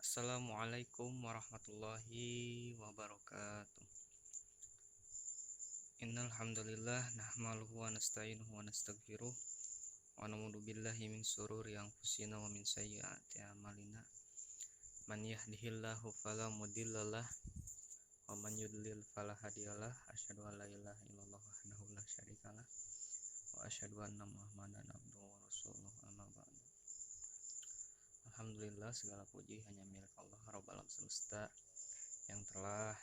Assalamualaikum warahmatullahi wabarakatuh. Innal hamdalillah nahmaduhu wa nasta'inuhu wa nastaghfiruh wa na'udzu billahi min shururi anfusina wa min sayyiati a'malina. Man yahdihillahu fala mudhillalah wa man yudlil fala hadiyalah. Asyhadu an la ilaha illallah wahdahu la syarikalah wa asyhadu anna Muhammadan abduhu wa rasuluh, amma ba'du. Alhamdulillah, segala puji hanya milik Allah Rabbul alam semesta yang telah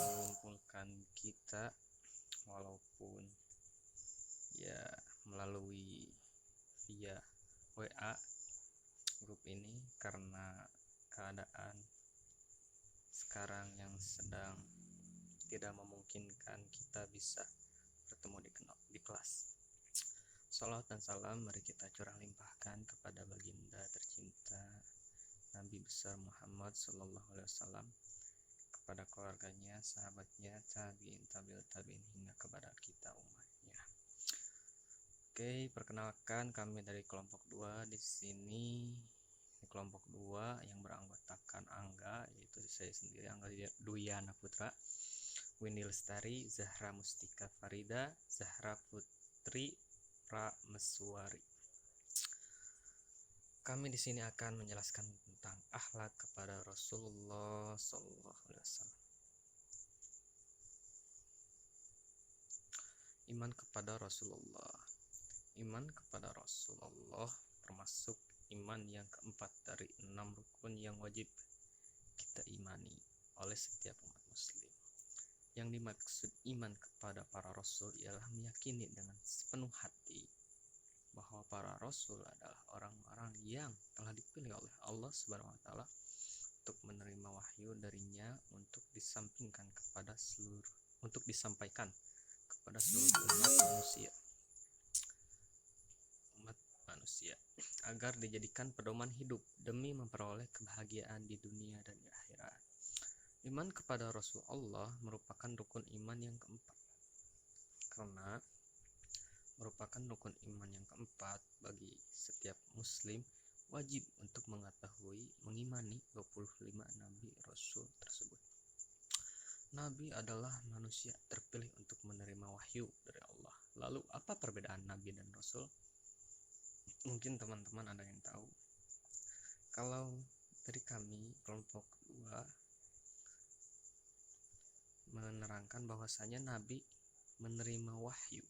mengumpulkan kita walaupun ya melalui via WA grup ini, karena keadaan sekarang yang sedang tidak memungkinkan kita bisa bertemu di kelas. Salawat dan salam mari kita curah limpahkan kepada baginda tercinta Nabi besar Muhammad Sallallahu Alaihi Wasallam, kepada keluarganya, sahabatnya, tabiin, tabi'ut tabi'in, hingga kepada kita umatnya. Oke, perkenalkan kami dari kelompok 2 di sini. Di kelompok 2 yang beranggotakan Angga, yaitu saya sendiri, Angga Duyana Putra, Windy Lestari, Zahra Mustika Farida, Zahra Putri Prameswari. Kami di sini akan menjelaskan tentang akhlak kepada Rasulullah Sallallahu Alaihi Wasallam. Iman kepada Rasulullah. Iman kepada Rasulullah termasuk iman yang keempat dari 6 rukun yang wajib kita imani oleh setiap umat muslim. Yang dimaksud iman kepada para rasul ialah meyakini dengan sepenuh hati bahwa para rasul adalah orang-orang yang telah dipilih oleh Allah Subhanahu wa taala untuk menerima wahyu darinya untuk disampaikan kepada seluruh umat manusia agar dijadikan pedoman hidup demi memperoleh kebahagiaan di dunia dan di akhirat. Iman kepada Rasulullah merupakan rukun iman yang keempat, karena merupakan rukun iman yang keempat bagi setiap muslim wajib untuk mengetahui, mengimani 25 nabi rasul tersebut. Nabi adalah manusia terpilih untuk menerima wahyu dari Allah. Lalu apa perbedaan nabi dan rasul? Mungkin teman-teman ada yang tahu. Kalau dari kami kelompok 2 menerangkan bahwasanya nabi menerima wahyu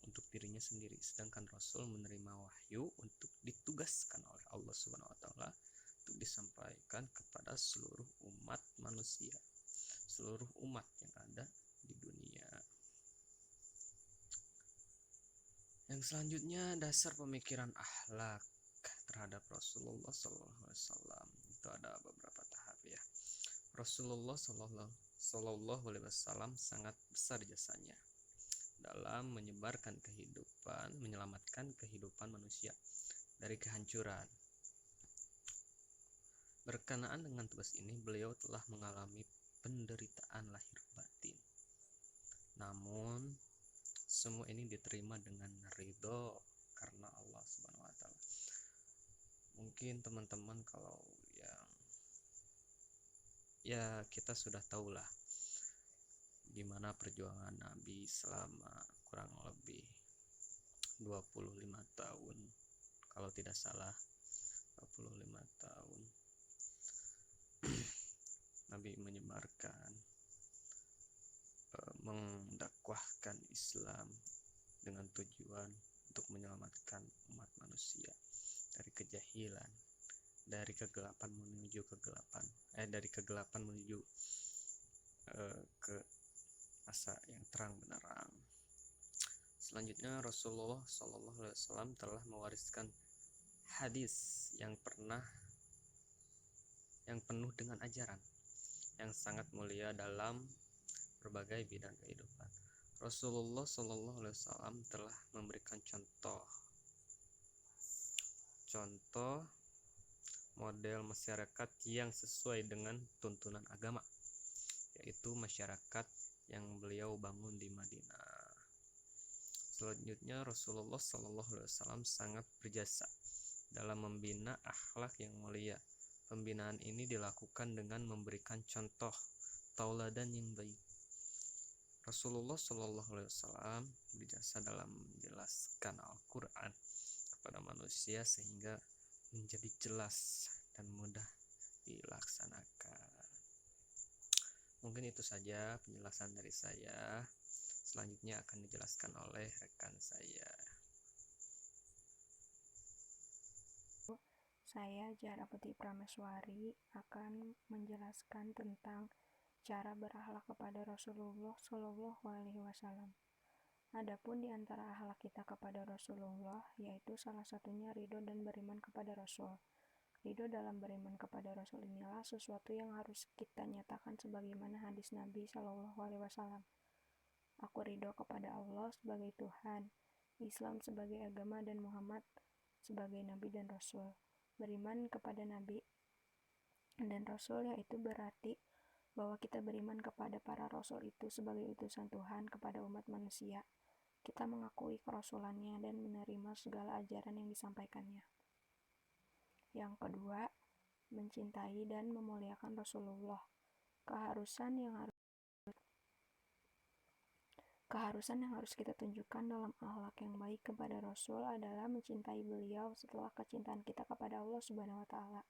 untuk dirinya sendiri, sedangkan rasul menerima wahyu untuk ditugaskan oleh Allah Subhanahu wa taala untuk disampaikan kepada seluruh umat manusia, seluruh umat yang ada di dunia. Yang selanjutnya, dasar pemikiran akhlak terhadap Rasulullah SAW. Itu ada beberapa tahap ya. Rasulullah Sallallahu Alaihi Wasallam sangat besar jasanya dalam menyelamatkan kehidupan manusia dari kehancuran. Berkenaan dengan tugas ini, beliau telah mengalami penderitaan lahir batin. Namun semua ini diterima dengan ridho karena Allah Subhanahu wa taala. Mungkin teman-teman kalau ya kita sudah tahulah gimana perjuangan Nabi selama kurang lebih 25 tahun, kalau tidak salah 25 tahun Nabi menyebarkan, mendakwahkan Islam dengan tujuan untuk menyelamatkan umat manusia dari kejahilan, dari kegelapan menuju ke masa yang terang benderang. Selanjutnya, Rasulullah SAW telah mewariskan hadis yang penuh dengan ajaran yang sangat mulia dalam berbagai bidang kehidupan. Rasulullah SAW telah memberikan contoh model masyarakat yang sesuai dengan tuntunan agama, yaitu masyarakat yang beliau bangun di Madinah. Selanjutnya, Rasulullah SAW sangat berjasa dalam membina akhlak yang mulia. Pembinaan ini dilakukan dengan memberikan contoh tauladan yang baik. Rasulullah SAW berjasa dalam menjelaskan Al-Quran kepada manusia sehingga menjadi jelas dan mudah dilaksanakan. Mungkin itu saja penjelasan dari saya. Selanjutnya akan dijelaskan oleh rekan saya. Saya Zahra Putri Prameswari akan menjelaskan tentang cara berakhlak kepada Rasulullah Shallallahu Alaihi Wasallam. Adapun di antara akhlak kita kepada Rasulullah, yaitu salah satunya ridho dan beriman kepada Rasul. Ridho dalam beriman kepada Rasul inilah sesuatu yang harus kita nyatakan sebagaimana hadis Nabi Shallallahu Alaihi Wasallam. Aku ridho kepada Allah sebagai Tuhan, Islam sebagai agama, dan Muhammad sebagai Nabi dan Rasul. Beriman kepada Nabi dan Rasul yaitu berarti bahwa kita beriman kepada para Rasul itu sebagai utusan Tuhan kepada umat manusia. Kita mengakui kerasulannya dan menerima segala ajaran yang disampaikannya. Yang kedua, mencintai dan memuliakan Rasulullah. Keharusan yang harus kita tunjukkan dalam akhlak yang baik kepada Rasul adalah mencintai beliau setelah kecintaan kita kepada Allah Subhanahu wa Ta'ala.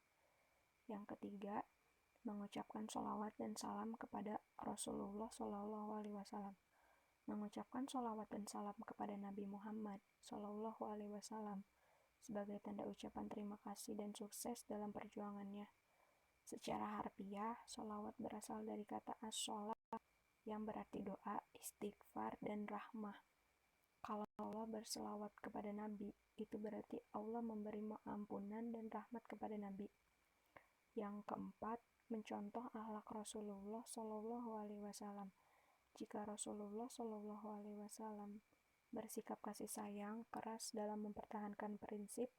Yang ketiga, mengucapkan sholawat dan salam kepada Rasulullah Shallallahu Alaihi Wasallam. Mengucapkan sholawat dan salam kepada Nabi Muhammad Shallallahu Alaihi Wasallam sebagai tanda ucapan terima kasih dan sukses dalam perjuangannya. Secara harfiah, sholawat berasal dari kata as-sholat yang berarti doa, istighfar, dan rahmah. Kalau Allah berselawat kepada Nabi, itu berarti Allah memberi ampunan dan rahmat kepada Nabi. Yang keempat, mencontoh akhlak Rasulullah Shallallahu Alaihi Wasallam. Jika Rasulullah Shallallahu Alaihi Wasallam bersikap kasih sayang keras dalam mempertahankan prinsip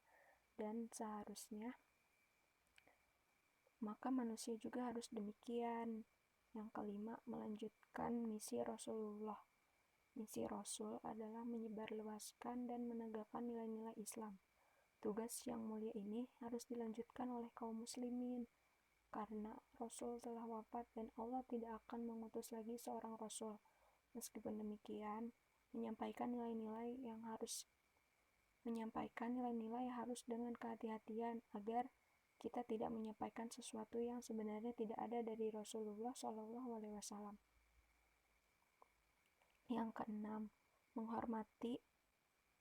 dan seharusnya, maka manusia juga harus demikian. Yang kelima, melanjutkan misi Rasulullah. Misi Rasul adalah menyebarluaskan dan menegakkan nilai-nilai Islam. Tugas yang mulia ini harus dilanjutkan oleh kaum muslimin, karena Rasul telah wafat dan Allah tidak akan mengutus lagi seorang Rasul. Meskipun demikian, menyampaikan nilai-nilai harus dengan kehati-hatian agar kita tidak menyampaikan sesuatu yang sebenarnya tidak ada dari Rasulullah Shallallahu Alaihi Wasallam. Yang keenam, menghormati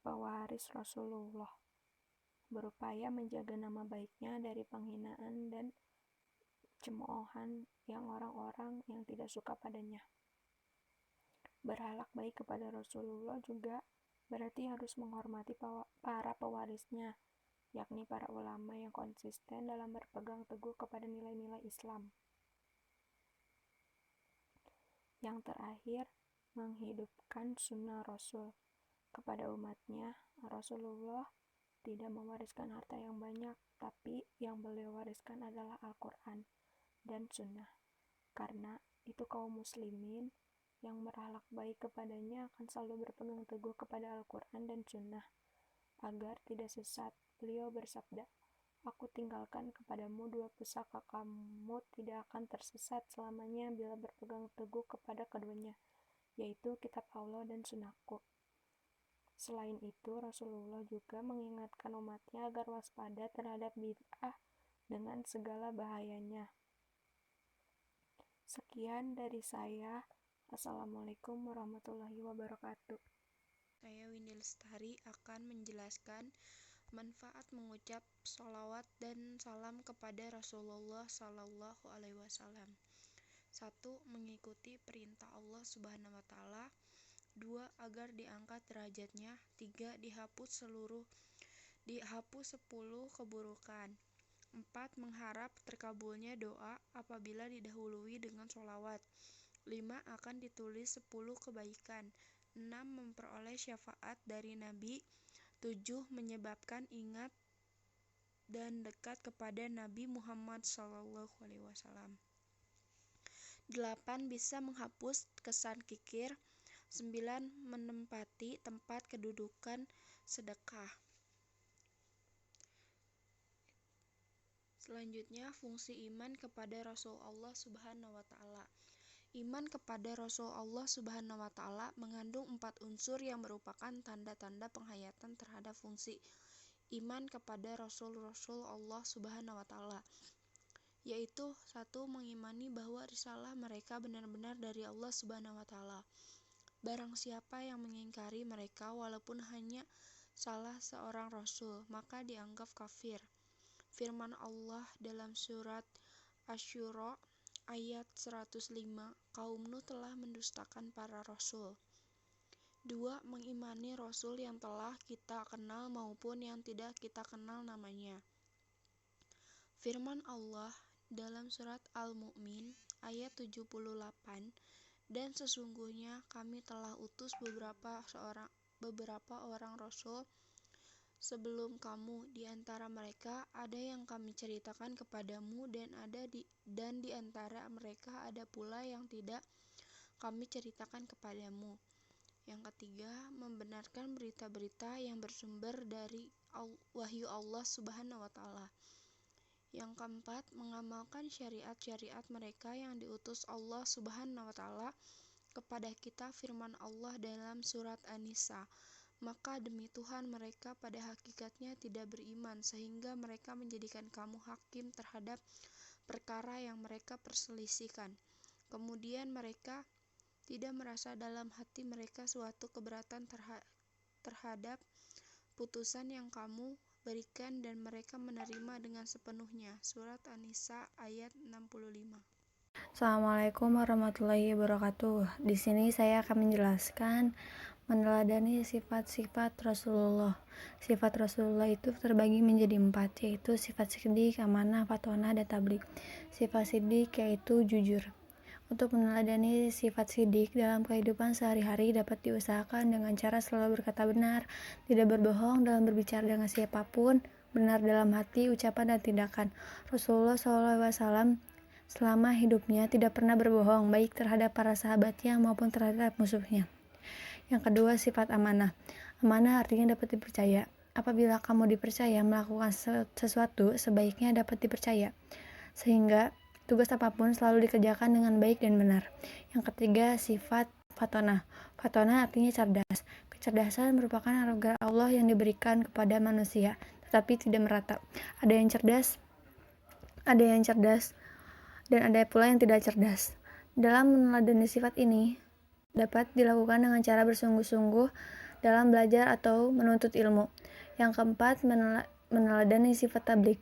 pewaris Rasulullah, berupaya menjaga nama baiknya dari penghinaan dan cemoohan yang orang-orang yang tidak suka padanya. Berakhlak baik kepada Rasulullah juga berarti harus menghormati para pewarisnya, yakni para ulama yang konsisten dalam berpegang teguh kepada nilai-nilai Islam. Yang terakhir, menghidupkan sunnah Rasul kepada umatnya. Rasulullah tidak mewariskan harta yang banyak, tapi yang beliau wariskan adalah Al-Quran dan sunnah. Karena itu kaum muslimin yang berakhlak baik kepadanya akan selalu berpegang teguh kepada Al-Quran dan sunnah agar tidak sesat. Beliau bersabda, "Aku tinggalkan kepadamu dua pusaka, kamu tidak akan tersesat selamanya bila berpegang teguh kepada keduanya, yaitu kitab Allah dan sunnahku." Selain itu, Rasulullah juga mengingatkan umatnya agar waspada terhadap bid'ah dengan segala bahayanya. Sekian dari saya. Assalamualaikum warahmatullahi wabarakatuh. Saya Windy Lestari akan menjelaskan manfaat mengucap sholawat dan salam kepada Rasulullah Sallallahu Alaihi Wasallam. 1. Mengikuti perintah Allah Subhanahu Wa Taala. 2. Agar diangkat derajatnya. 3. Dihapus 10 keburukan. 4. Mengharap terkabulnya doa apabila didahului dengan sholawat. 5. Akan ditulis 10 kebaikan. 6. Memperoleh syafaat dari Nabi. 7. Menyebabkan ingat dan dekat kepada Nabi Muhammad SAW. 8. Bisa menghapus kesan kikir. 9. Menempati tempat kedudukan sedekah. Selanjutnya, fungsi iman kepada Rasul Allah Subhanahu wa Ta'ala. Iman kepada Rasul Allah Subhanahu wa Ta'ala mengandung 4 unsur yang merupakan tanda-tanda penghayatan terhadap fungsi iman kepada Rasul-Rasul Allah Subhanahu wa Ta'ala, yaitu 1. Mengimani bahwa risalah mereka benar-benar dari Allah Subhanahu wa Ta'ala. Barang siapa yang mengingkari mereka walaupun hanya salah seorang rasul, maka dianggap kafir. Firman Allah dalam surat Asy-Syura ayat 105, kaum Nuh telah mendustakan para rasul. 2. Mengimani rasul yang telah kita kenal maupun yang tidak kita kenal namanya. Firman Allah dalam surat Al-Mu'min ayat 78, dan sesungguhnya kami telah utus beberapa orang rasul sebelum kamu. Di antara mereka ada yang kami ceritakan kepadamu, dan di antara mereka ada pula yang tidak kami ceritakan kepadamu. Yang ketiga, membenarkan berita-berita yang bersumber dari wahyu Allah Subhanahu wa Ta'ala. Yang keempat, mengamalkan syariat-syariat mereka yang diutus Allah Subhanahu wa Ta'ala kepada kita. Firman Allah dalam surat An-Nisa, maka demi Tuhan mereka pada hakikatnya tidak beriman, sehingga mereka menjadikan kamu hakim terhadap perkara yang mereka perselisihkan. Kemudian mereka tidak merasa dalam hati mereka suatu keberatan terhadap putusan yang kamu berikan, dan mereka menerima dengan sepenuhnya. Surat An-Nisa ayat 65. Assalamualaikum warahmatullahi wabarakatuh. Di sini saya akan menjelaskan meneladani sifat-sifat Rasulullah. Sifat Rasulullah itu terbagi menjadi 4, yaitu sifat siddiq, amanah, fatonah, dan tabligh. Sifat siddiq yaitu jujur. Untuk meneladani sifat siddiq dalam kehidupan sehari-hari dapat diusahakan dengan cara selalu berkata benar, tidak berbohong dalam berbicara dengan siapapun, benar dalam hati, ucapan, dan tindakan. Rasulullah SAW selama hidupnya tidak pernah berbohong, baik terhadap para sahabatnya maupun terhadap musuhnya. Yang kedua, sifat amanah. Amanah artinya dapat dipercaya. Apabila kamu dipercaya melakukan sesuatu, sebaiknya dapat dipercaya, sehingga tugas apapun selalu dikerjakan dengan baik dan benar. Yang ketiga, sifat fatonah. Fatonah artinya cerdas. Kecerdasan merupakan anugerah Allah yang diberikan kepada manusia, tetapi tidak merata. Ada yang cerdas, dan ada pula yang tidak cerdas. Dalam meneladani sifat ini dapat dilakukan dengan cara bersungguh-sungguh dalam belajar atau menuntut ilmu. Yang keempat, meneladani sifat tabligh.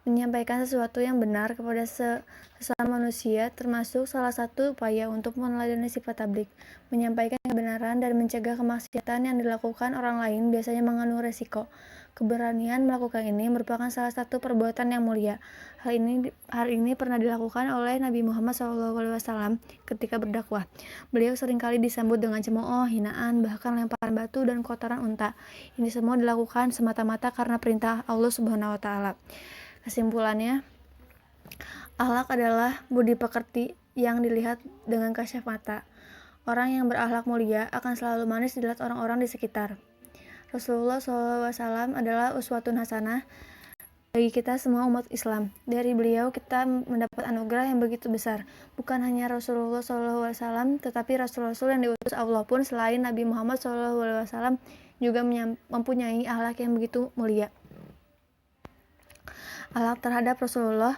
Menyampaikan sesuatu yang benar kepada sesama manusia termasuk salah satu upaya untuk meneladani sifat tabligh. Menyampaikan kebenaran dan mencegah kemaksiatan yang dilakukan orang lain biasanya mengandung resiko. Keberanian melakukan ini merupakan salah satu perbuatan yang mulia. Hal ini pernah dilakukan oleh Nabi Muhammad SAW ketika berdakwah. Beliau seringkali disambut dengan cemooh, hinaan, bahkan lemparan batu dan kotoran unta. Ini semua dilakukan semata-mata karena perintah Allah Subhanahu wa Ta'ala. Kesimpulannya, akhlak adalah budi pekerti yang dilihat dengan kasat mata. Orang yang berakhlak mulia akan selalu manis dilihat orang-orang di sekitar. Rasulullah SAW adalah uswatun hasanah bagi kita semua umat Islam. Dari beliau kita mendapat anugerah yang begitu besar. Bukan hanya Rasulullah SAW, tetapi Rasul-Rasul yang diutus Allah pun selain Nabi Muhammad SAW juga mempunyai akhlak yang begitu mulia. Akhlak terhadap Rasulullah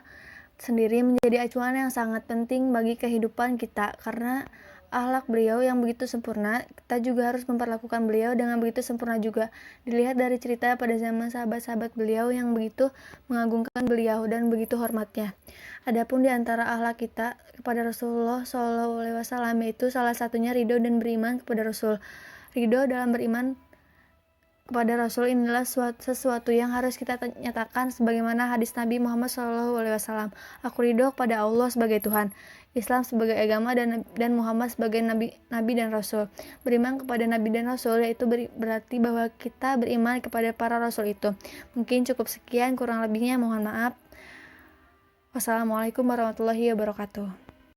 sendiri menjadi acuan yang sangat penting bagi kehidupan kita, karena akhlak beliau yang begitu sempurna, kita juga harus memperlakukan beliau dengan begitu sempurna juga. Dilihat dari cerita pada zaman sahabat-sahabat beliau yang begitu mengagungkan beliau dan begitu hormatnya. Adapun di antara akhlak kita kepada Rasulullah SAW, yaitu salah satunya ridho dan beriman kepada Rasul. Ridho dalam beriman kepada Rasul inilah sesuatu yang harus kita nyatakan sebagaimana hadis Nabi Muhammad SAW. Aku ridho kepada Allah sebagai Tuhan, Islam sebagai agama, dan Muhammad sebagai Nabi dan Rasul. Beriman kepada Nabi dan Rasul yaitu berarti bahwa kita beriman kepada para Rasul itu. Mungkin cukup sekian, kurang lebihnya mohon maaf. Wassalamualaikum warahmatullahi wabarakatuh.